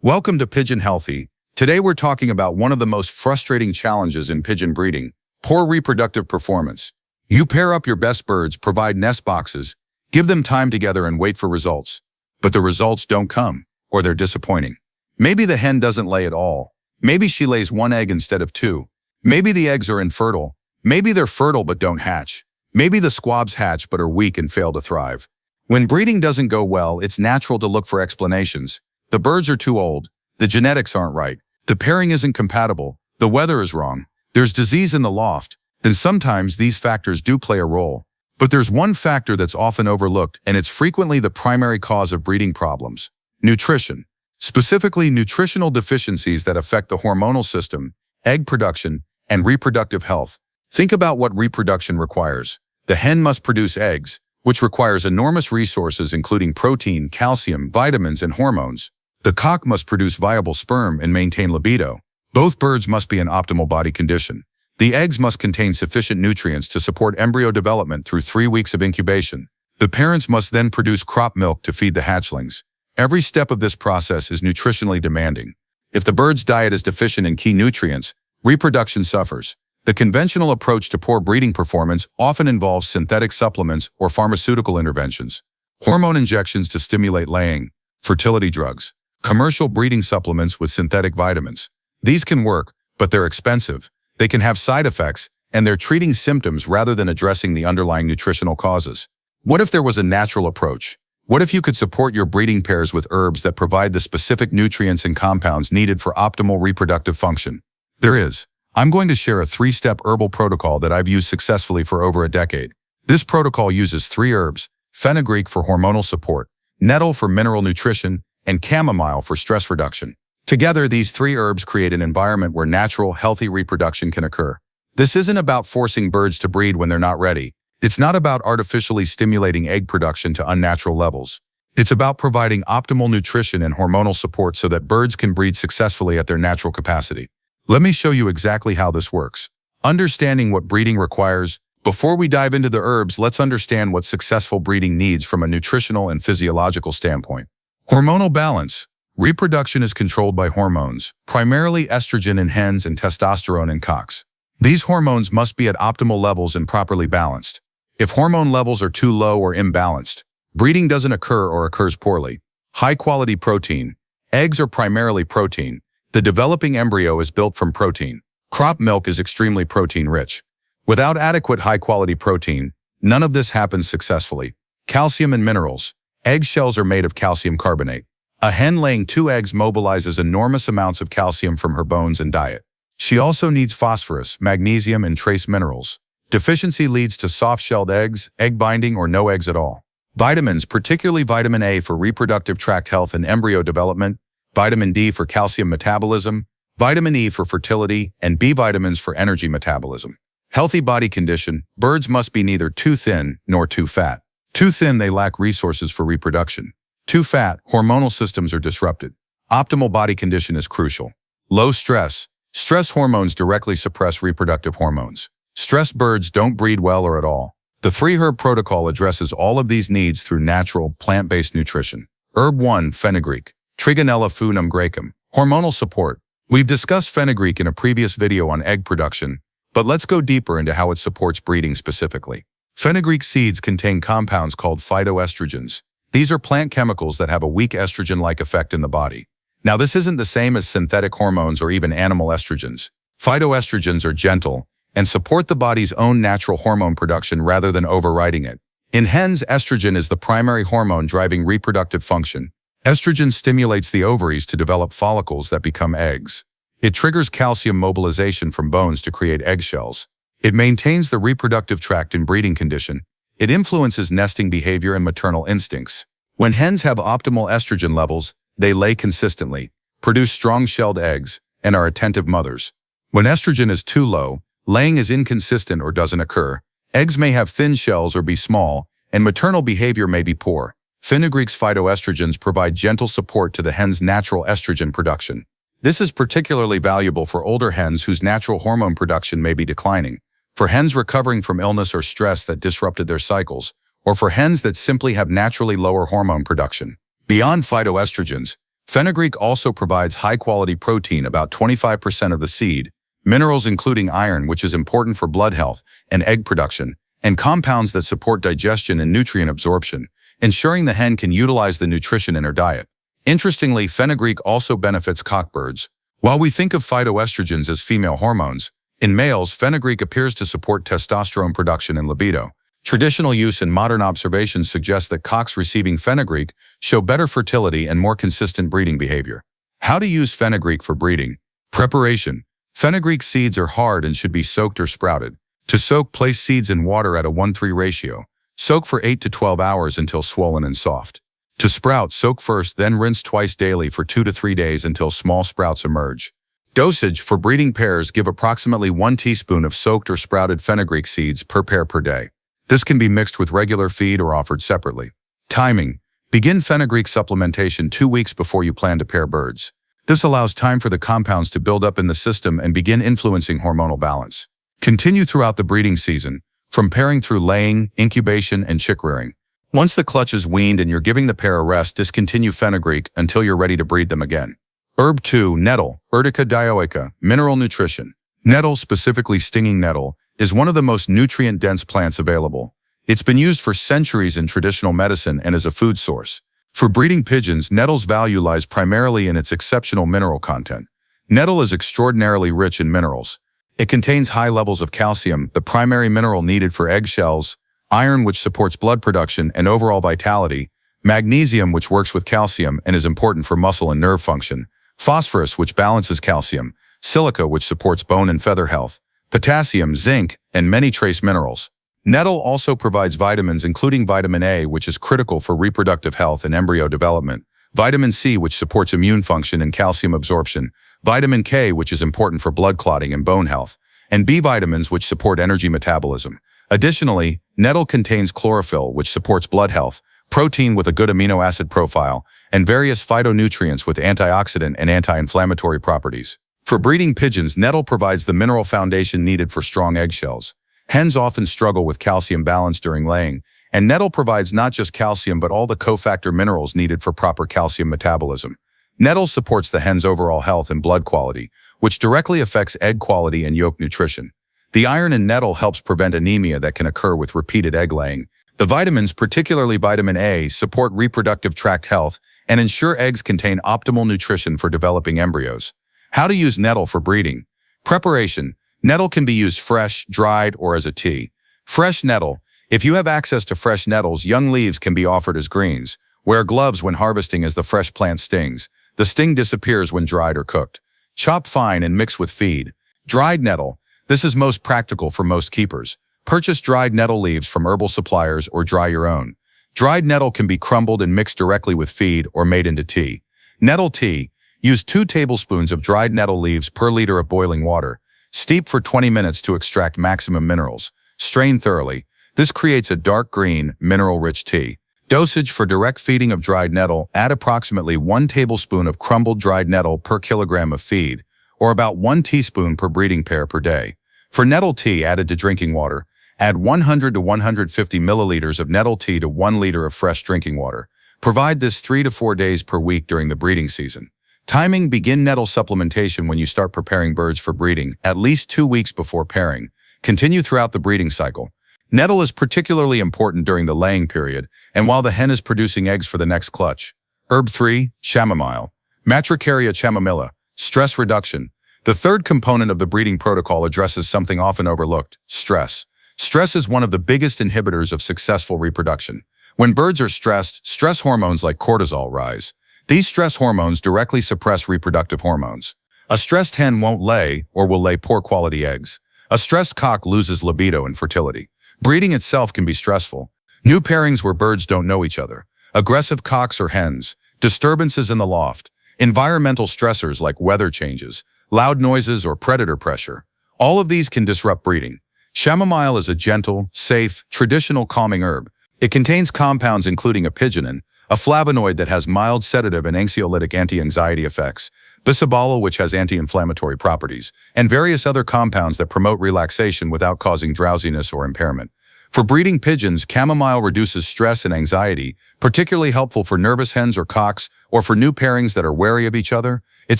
Welcome to Pigeon Healthy. Today we're talking about one of the most frustrating challenges in pigeon breeding, poor reproductive performance. You pair up your best birds, provide nest boxes, give them time together and wait for results. But the results don't come, or they're disappointing. Maybe the hen doesn't lay at all. Maybe she lays one egg instead of two. Maybe the eggs are infertile. Maybe they're fertile but don't hatch. Maybe the squabs hatch but are weak and fail to thrive. When breeding doesn't go well, it's natural to look for explanations. The birds are too old. The genetics aren't right. The pairing isn't compatible. The weather is wrong. There's disease in the loft. Then sometimes these factors do play a role. But there's one factor that's often overlooked, and it's frequently the primary cause of breeding problems: nutrition. Specifically, nutritional deficiencies that affect the hormonal system, egg production, and reproductive health. Think about what reproduction requires. The hen must produce eggs, which requires enormous resources including protein, calcium, vitamins, and hormones. The cock must produce viable sperm and maintain libido. Both birds must be in optimal body condition. The eggs must contain sufficient nutrients to support embryo development through 3 weeks of incubation. The parents must then produce crop milk to feed the hatchlings. Every step of this process is nutritionally demanding. If the bird's diet is deficient in key nutrients, reproduction suffers. The conventional approach to poor breeding performance often involves synthetic supplements or pharmaceutical interventions, hormone injections to stimulate laying, fertility drugs, commercial breeding supplements with synthetic vitamins. These can work, but they're expensive. They can have side effects, and they're treating symptoms rather than addressing the underlying nutritional causes. What if there was a natural approach? What if you could support your breeding pairs with herbs that provide the specific nutrients and compounds needed for optimal reproductive function? There is. I'm going to share a 3-step herbal protocol that I've used successfully for over a decade. This protocol uses 3 herbs: Fenugreek for hormonal support, Nettle for mineral nutrition, and Chamomile for stress reduction. Together, these 3 herbs create an environment where natural, healthy reproduction can occur. This isn't about forcing birds to breed when they're not ready. It's not about artificially stimulating egg production to unnatural levels. It's about providing optimal nutrition and hormonal support so that birds can breed successfully at their natural capacity. Let me show you exactly how this works. Understanding what breeding requires. Before we dive into the herbs, let's understand what successful breeding needs from a nutritional and physiological standpoint. Hormonal balance. Reproduction is controlled by hormones, primarily estrogen in hens and testosterone in cocks. These hormones must be at optimal levels and properly balanced. If hormone levels are too low or imbalanced, breeding doesn't occur or occurs poorly. High-quality protein. Eggs are primarily protein. The developing embryo is built from protein. Crop milk is extremely protein-rich. Without adequate high-quality protein, none of this happens successfully. Calcium and minerals. Eggshells are made of calcium carbonate. A hen laying 2 eggs mobilizes enormous amounts of calcium from her bones and diet. She also needs phosphorus, magnesium, and trace minerals. Deficiency leads to soft-shelled eggs, egg binding, or no eggs at all. Vitamins, particularly vitamin A for reproductive tract health and embryo development, vitamin D for calcium metabolism, vitamin E for fertility, and B vitamins for energy metabolism. Healthy body condition. Birds must be neither too thin nor too fat. Too thin, they lack resources for reproduction. Too fat, hormonal systems are disrupted. Optimal body condition is crucial. Low stress. Stress hormones directly suppress reproductive hormones. Stressed birds don't breed well or at all. The 3-herb protocol addresses all of these needs through natural, plant-based nutrition. Herb 1, Fenugreek. Trigonella funum graecum. Hormonal support. We've discussed fenugreek in a previous video on egg production, but let's go deeper into how it supports breeding specifically. Fenugreek seeds contain compounds called phytoestrogens. These are plant chemicals that have a weak estrogen-like effect in the body. Now, this isn't the same as synthetic hormones or even animal estrogens. Phytoestrogens are gentle and support the body's own natural hormone production rather than overriding it. In hens, estrogen is the primary hormone driving reproductive function. Estrogen stimulates the ovaries to develop follicles that become eggs. It triggers calcium mobilization from bones to create eggshells. It maintains the reproductive tract in breeding condition. It influences nesting behavior and maternal instincts. When hens have optimal estrogen levels, they lay consistently, produce strong-shelled eggs, and are attentive mothers. When estrogen is too low, laying is inconsistent or doesn't occur. Eggs may have thin shells or be small, and maternal behavior may be poor. Fenugreek's phytoestrogens provide gentle support to the hen's natural estrogen production. This is particularly valuable for older hens whose natural hormone production may be declining, for hens recovering from illness or stress that disrupted their cycles, or for hens that simply have naturally lower hormone production. Beyond phytoestrogens, Fenugreek also provides high-quality protein, about 25% of the seed, minerals including iron, which is important for blood health and egg production, and compounds that support digestion and nutrient absorption, ensuring the hen can utilize the nutrition in her diet. Interestingly, fenugreek also benefits cockbirds. While we think of phytoestrogens as female hormones, in males, fenugreek appears to support testosterone production and libido. Traditional use and modern observations suggest that cocks receiving fenugreek show better fertility and more consistent breeding behavior. How to use fenugreek for breeding. Preparation. Fenugreek seeds are hard and should be soaked or sprouted. To soak, place seeds in water at a 1:3 ratio. Soak for 8 to 12 hours until swollen and soft. To sprout, soak first, then rinse twice daily for 2 to 3 days until small sprouts emerge. Dosage. For breeding pairs, give approximately 1 teaspoon of soaked or sprouted fenugreek seeds per pair per day. This can be mixed with regular feed or offered separately. Timing. Begin fenugreek supplementation 2 weeks before you plan to pair birds. This allows time for the compounds to build up in the system and begin influencing hormonal balance. Continue throughout the breeding season, from pairing through laying, incubation, and chick rearing. Once the clutch is weaned and you're giving the pair a rest, discontinue fenugreek until you're ready to breed them again. Herb 2. Nettle, Urtica dioica, mineral nutrition. Nettle, specifically stinging nettle, is one of the most nutrient-dense plants available. It's been used for centuries in traditional medicine and as a food source. For breeding pigeons, nettle's value lies primarily in its exceptional mineral content. Nettle is extraordinarily rich in minerals. It contains high levels of calcium, the primary mineral needed for eggshells, iron, which supports blood production and overall vitality, magnesium, which works with calcium and is important for muscle and nerve function, phosphorus, which balances calcium, silica, which supports bone and feather health, potassium, zinc, and many trace minerals. Nettle also provides vitamins, including vitamin A, which is critical for reproductive health and embryo development, vitamin C, which supports immune function and calcium absorption, vitamin K, which is important for blood clotting and bone health, and B vitamins, which support energy metabolism. Additionally, nettle contains chlorophyll, which supports blood health, protein with a good amino acid profile, and various phytonutrients with antioxidant and anti-inflammatory properties. For breeding pigeons, nettle provides the mineral foundation needed for strong eggshells. Hens often struggle with calcium balance during laying, and nettle provides not just calcium but all the cofactor minerals needed for proper calcium metabolism. Nettle supports the hen's overall health and blood quality, which directly affects egg quality and yolk nutrition. The iron in nettle helps prevent anemia that can occur with repeated egg laying. The vitamins, particularly vitamin A, support reproductive tract health and ensure eggs contain optimal nutrition for developing embryos. How to use nettle for breeding. Preparation. Nettle can be used fresh, dried, or as a tea. Fresh nettle. If you have access to fresh nettles, young leaves can be offered as greens. Wear gloves when harvesting as the fresh plant stings. The sting disappears when dried or cooked. Chop fine and mix with feed. Dried nettle. This is most practical for most keepers. Purchase dried nettle leaves from herbal suppliers or dry your own. Dried nettle can be crumbled and mixed directly with feed or made into tea. Nettle tea. Use 2 tablespoons of dried nettle leaves per liter of boiling water. Steep for 20 minutes to extract maximum minerals. Strain thoroughly. This creates a dark green, mineral-rich tea. Dosage. For direct feeding of dried nettle, add approximately 1 tablespoon of crumbled dried nettle per kilogram of feed, or about 1 teaspoon per breeding pair per day. For nettle tea added to drinking water, add 100 to 150 milliliters of nettle tea to 1 liter of fresh drinking water. Provide this 3 to 4 days per week during the breeding season. Timing. Begin nettle supplementation when you start preparing birds for breeding, at least 2 weeks before pairing. Continue throughout the breeding cycle. Nettle is particularly important during the laying period and while the hen is producing eggs for the next clutch. Herb 3. Chamomile. Matricaria chamomilla. Stress reduction. The third component of the breeding protocol addresses something often overlooked: stress. Stress is one of the biggest inhibitors of successful reproduction. When birds are stressed, stress hormones like cortisol rise. These stress hormones directly suppress reproductive hormones. A stressed hen won't lay or will lay poor quality eggs. A stressed cock loses libido and fertility. Breeding itself can be stressful. New pairings where birds don't know each other. Aggressive cocks or hens. Disturbances in the loft. Environmental stressors like weather changes, loud noises, or predator pressure. All of these can disrupt breeding. Chamomile is a gentle, safe, traditional calming herb. It contains compounds including a pigeon, a flavonoid that has mild sedative and anxiolytic anti-anxiety effects, bisabolol, which has anti-inflammatory properties, and various other compounds that promote relaxation without causing drowsiness or impairment. For breeding pigeons, chamomile reduces stress and anxiety, particularly helpful for nervous hens or cocks, or for new pairings that are wary of each other. It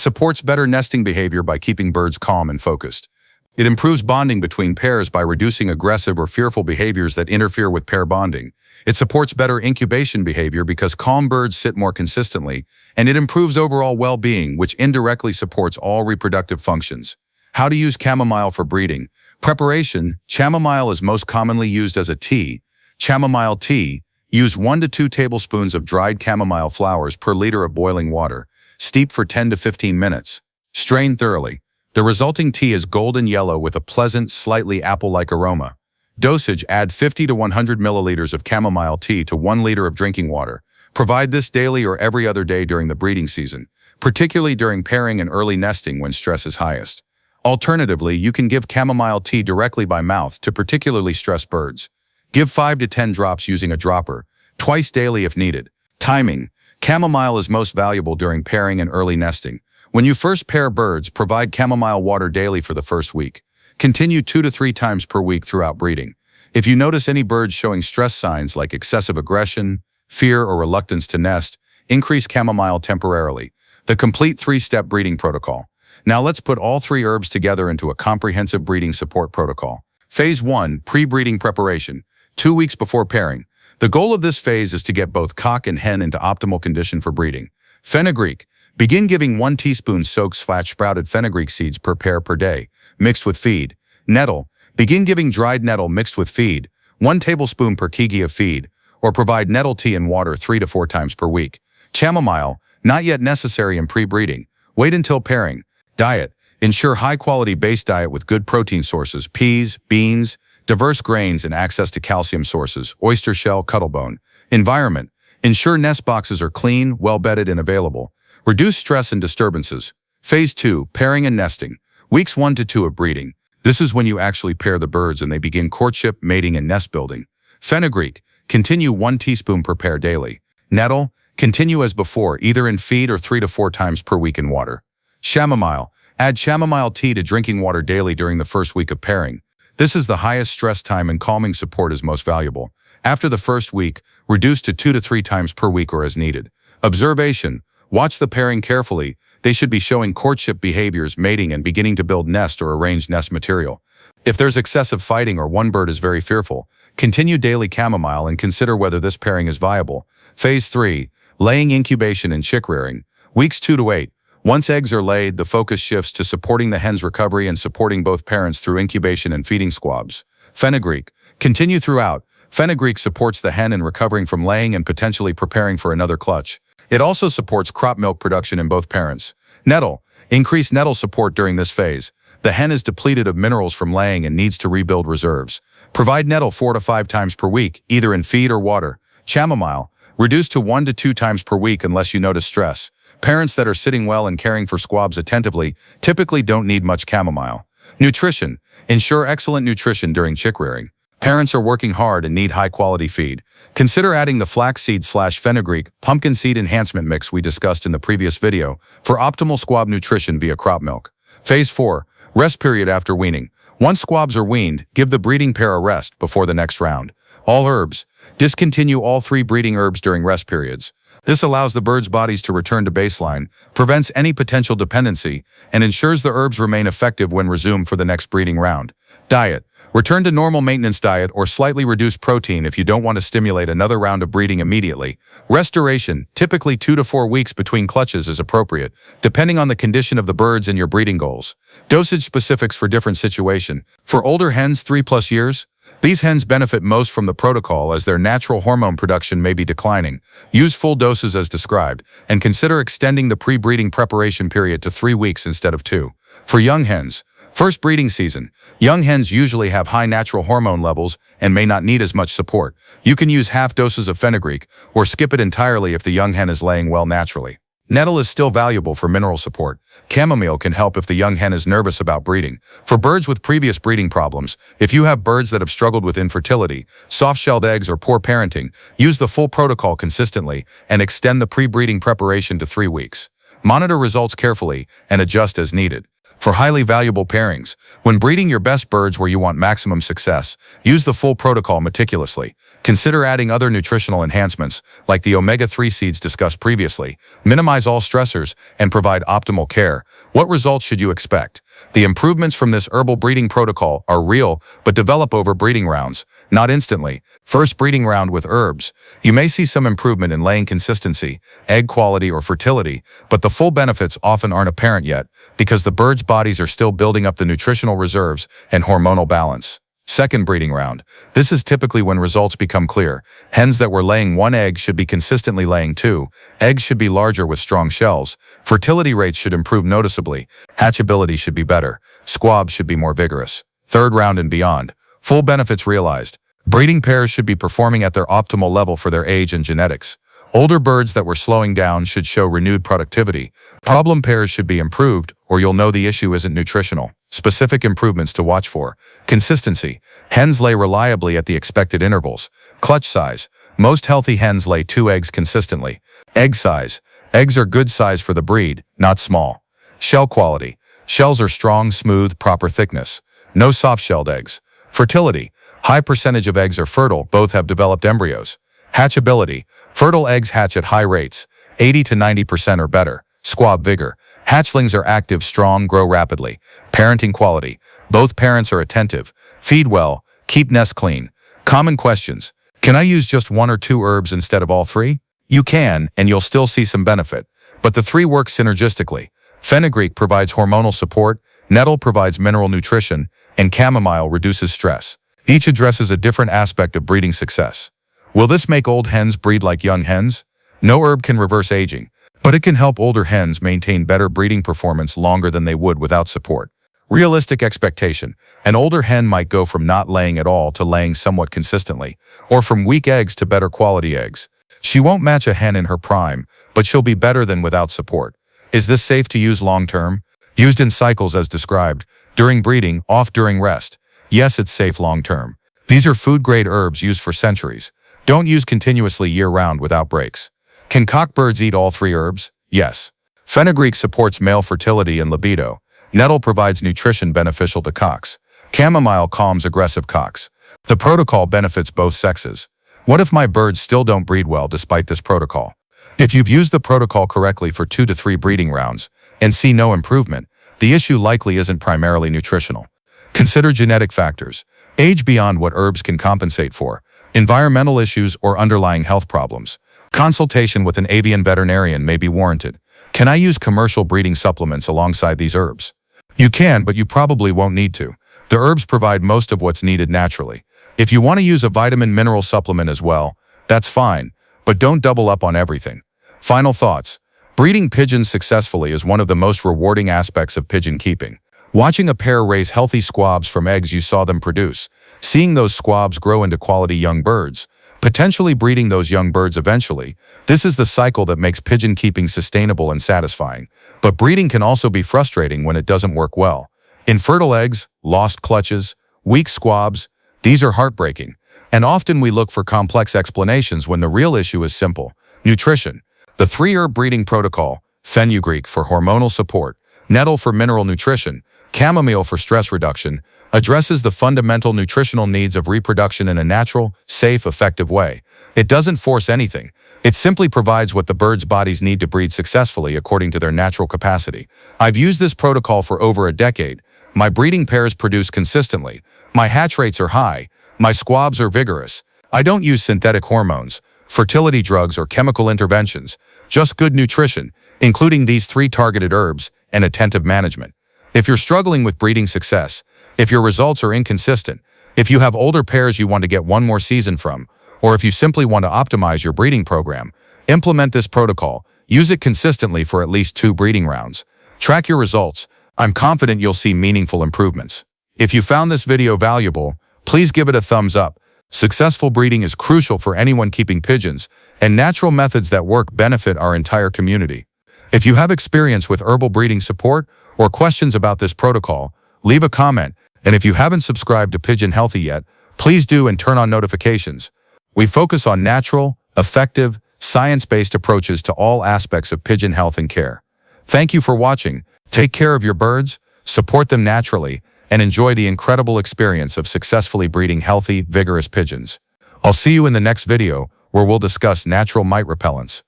supports better nesting behavior by keeping birds calm and focused. It improves bonding between pairs by reducing aggressive or fearful behaviors that interfere with pair bonding. It supports better incubation behavior because calm birds sit more consistently, and it improves overall well-being, which indirectly supports all reproductive functions. How to use chamomile for breeding. Preparation. Chamomile is most commonly used as a tea. Chamomile tea. Use 1 to 2 tablespoons of dried chamomile flowers per liter of boiling water. Steep for 10 to 15 minutes. Strain thoroughly. The resulting tea is golden yellow with a pleasant, slightly apple-like aroma. Dosage. Add 50 to 100 milliliters of chamomile tea to 1 liter of drinking water. Provide this daily or every other day during the breeding season, particularly during pairing and early nesting when stress is highest. Alternatively, you can give chamomile tea directly by mouth to particularly stressed birds. Give 5 to 10 drops using a dropper, twice daily if needed. Timing. Chamomile is most valuable during pairing and early nesting. When you first pair birds, provide chamomile water daily for the first week. Continue 2 to 3 times per week throughout breeding. If you notice any birds showing stress signs like excessive aggression, fear, or reluctance to nest, increase chamomile temporarily. The complete 3-step breeding protocol. Now let's put all 3 herbs together into a comprehensive breeding support protocol. Phase 1, pre-breeding preparation. 2 weeks before pairing. The goal of this phase is to get both cock and hen into optimal condition for breeding. Fenugreek. Begin giving 1 teaspoon soaked sprouted fenugreek seeds per pair per day, mixed with feed. Nettle. Begin giving dried nettle mixed with feed, 1 tablespoon per kg of feed, or provide nettle tea and water 3 to 4 times per week. Chamomile. Not yet necessary in pre-breeding. Wait until pairing. Diet. Ensure high-quality base diet with good protein sources, peas, beans, diverse grains, and access to calcium sources, oyster shell, cuttlebone. Environment. Ensure nest boxes are clean, well-bedded, and available. Reduce stress and disturbances. Phase 2, pairing and nesting. Weeks 1 to 2 of breeding. This is when you actually pair the birds and they begin courtship, mating, and nest building. Fenugreek. Continue 1 teaspoon per pair daily. Nettle. Continue as before, either in feed or 3 to 4 times per week in water. Chamomile. Add chamomile tea to drinking water daily during the first week of pairing. This is the highest stress time and calming support is most valuable. After the first week, reduce to 2 to 3 times per week or as needed. Observation. Watch the pairing carefully. They should be showing courtship behaviors, mating, and beginning to build nest or arrange nest material. If there's excessive fighting or one bird is very fearful, continue daily chamomile and consider whether this pairing is viable. Phase 3. Laying, incubation, and chick rearing. Weeks 2 to 8. Once eggs are laid, the focus shifts to supporting the hen's recovery and supporting both parents through incubation and feeding squabs. Fenugreek. Continue throughout. Fenugreek supports the hen in recovering from laying and potentially preparing for another clutch. It also supports crop milk production in both parents. Nettle. Increase nettle support during this phase. The hen is depleted of minerals from laying and needs to rebuild reserves. Provide nettle 4 to 5 times per week, either in feed or water. Chamomile. Reduce to 1 to 2 times per week unless you notice stress. Parents that are sitting well and caring for squabs attentively typically don't need much chamomile. Nutrition. Ensure excellent nutrition during chick rearing. Parents are working hard and need high-quality feed. Consider adding the flaxseed/fenugreek pumpkin seed enhancement mix we discussed in the previous video for optimal squab nutrition via crop milk. Phase 4. Rest period after weaning. Once squabs are weaned, give the breeding pair a rest before the next round. All herbs. Discontinue all 3 breeding herbs during rest periods. This allows the birds' bodies to return to baseline, prevents any potential dependency, and ensures the herbs remain effective when resumed for the next breeding round. Diet. Return to normal maintenance diet or slightly reduce protein if you don't want to stimulate another round of breeding immediately. Restoration, typically 2 to 4 weeks between clutches is appropriate, depending on the condition of the birds and your breeding goals. Dosage specifics for different situation. For older hens 3+ years, these hens benefit most from the protocol as their natural hormone production may be declining. Use full doses as described, and consider extending the pre-breeding preparation period to 3 weeks instead of 2. For young hens, first breeding season, young hens usually have high natural hormone levels and may not need as much support. You can use half doses of fenugreek or skip it entirely if the young hen is laying well naturally. Nettle is still valuable for mineral support. Chamomile can help if the young hen is nervous about breeding. For birds with previous breeding problems, if you have birds that have struggled with infertility, soft-shelled eggs, or poor parenting, use the full protocol consistently and extend the pre-breeding preparation to 3 weeks. Monitor results carefully and adjust as needed. For highly valuable pairings, when breeding your best birds where you want maximum success, use the full protocol meticulously. Consider adding other nutritional enhancements, like the omega-3 seeds discussed previously. Minimize all stressors and provide optimal care. What results should you expect? The improvements from this herbal breeding protocol are real, but develop over breeding rounds, not instantly. First breeding round with herbs. You may see some improvement in laying consistency, egg quality, or fertility, but the full benefits often aren't apparent yet because the birds' bodies are still building up the nutritional reserves and hormonal balance. Second breeding round. This is typically when results become clear. Hens that were laying 1 egg should be consistently laying 2. Eggs should be larger with strong shells. Fertility rates should improve noticeably. Hatchability should be better. Squabs should be more vigorous. Third round and beyond. Full benefits realized. Breeding pairs should be performing at their optimal level for their age and genetics. Older birds that were slowing down should show renewed productivity. Problem pairs should be improved, or you'll know the issue isn't nutritional. Specific improvements to watch for. Consistency. Hens lay reliably at the expected intervals. Clutch size. Most healthy hens lay 2 eggs consistently. Egg size. Eggs are good size for the breed, not small. Shell quality. Shells are strong, smooth, proper thickness. No soft-shelled eggs. Fertility. High percentage of eggs are fertile, both have developed embryos. Hatchability. Fertile eggs hatch at high rates, 80 to 90% or better. Squab vigor. Hatchlings are active, strong, grow rapidly. Parenting quality. Both parents are attentive. Feed well. Keep nest clean. Common questions. Can I use just 1 or 2 herbs instead of all 3? You can, and you'll still see some benefit. But the 3 work synergistically. Fenugreek provides hormonal support, Nettle provides mineral nutrition, and Chamomile reduces stress. Each addresses a different aspect of breeding success. Will this make old hens breed like young hens? No herb can reverse aging, but it can help older hens maintain better breeding performance longer than they would without support. Realistic expectation. An older hen might go from not laying at all to laying somewhat consistently, or from weak eggs to better quality eggs. She won't match a hen in her prime, but she'll be better than without support. Is this safe to use long-term? Used in cycles as described, during breeding, off during rest. Yes, it's safe long-term. These are food-grade herbs used for centuries. Don't use continuously year-round without breaks. Can cockbirds eat all 3 herbs? Yes. Fenugreek supports male fertility and libido. Nettle provides nutrition beneficial to cocks. Chamomile calms aggressive cocks. The protocol benefits both sexes. What if my birds still don't breed well despite this protocol? If you've used the protocol correctly for 2 to 3 breeding rounds and see no improvement, the issue likely isn't primarily nutritional. Consider genetic factors. Age beyond what herbs can compensate for. Environmental issues or underlying health problems. Consultation with an avian veterinarian may be warranted. Can I use commercial breeding supplements alongside these herbs? You can, but you probably won't need to. The herbs provide most of what's needed naturally. If you want to use a vitamin mineral supplement as well, that's fine, but don't double up on everything. Final thoughts. Breeding pigeons successfully is one of the most rewarding aspects of pigeon keeping. Watching a pair raise healthy squabs from eggs you saw them produce, seeing those squabs grow into quality young birds, potentially breeding those young birds eventually, this is the cycle that makes pigeon keeping sustainable and satisfying. But breeding can also be frustrating when it doesn't work well. Infertile eggs, lost clutches, weak squabs, these are heartbreaking. And often we look for complex explanations when the real issue is simple. Nutrition. The 3-herb breeding protocol, Fenugreek for hormonal support, Nettle for mineral nutrition, Chamomile for stress reduction, addresses the fundamental nutritional needs of reproduction in a natural, safe, effective way. It doesn't force anything. It simply provides what the birds' bodies need to breed successfully according to their natural capacity. I've used this protocol for over a decade. My breeding pairs produce consistently. My hatch rates are high. My squabs are vigorous. I don't use synthetic hormones, fertility drugs, or chemical interventions. Just good nutrition, including these 3 targeted herbs, and attentive management. If you're struggling with breeding success, if your results are inconsistent, if you have older pairs you want to get one more season from, or if you simply want to optimize your breeding program, implement this protocol. Use it consistently for at least 2 breeding rounds. Track your results. I'm confident you'll see meaningful improvements. If you found this video valuable, please give it a thumbs up. Successful breeding is crucial for anyone keeping pigeons, and natural methods that work benefit our entire community. If you have experience with herbal breeding support or questions about this protocol, leave a comment, and if you haven't subscribed to Pigeon Healthy yet, please do and turn on notifications. We focus on natural, effective, science-based approaches to all aspects of pigeon health and care. Thank you for watching. Take care of your birds, support them naturally, and enjoy the incredible experience of successfully breeding healthy, vigorous pigeons. I'll see you in the next video, where we'll discuss natural mite repellents.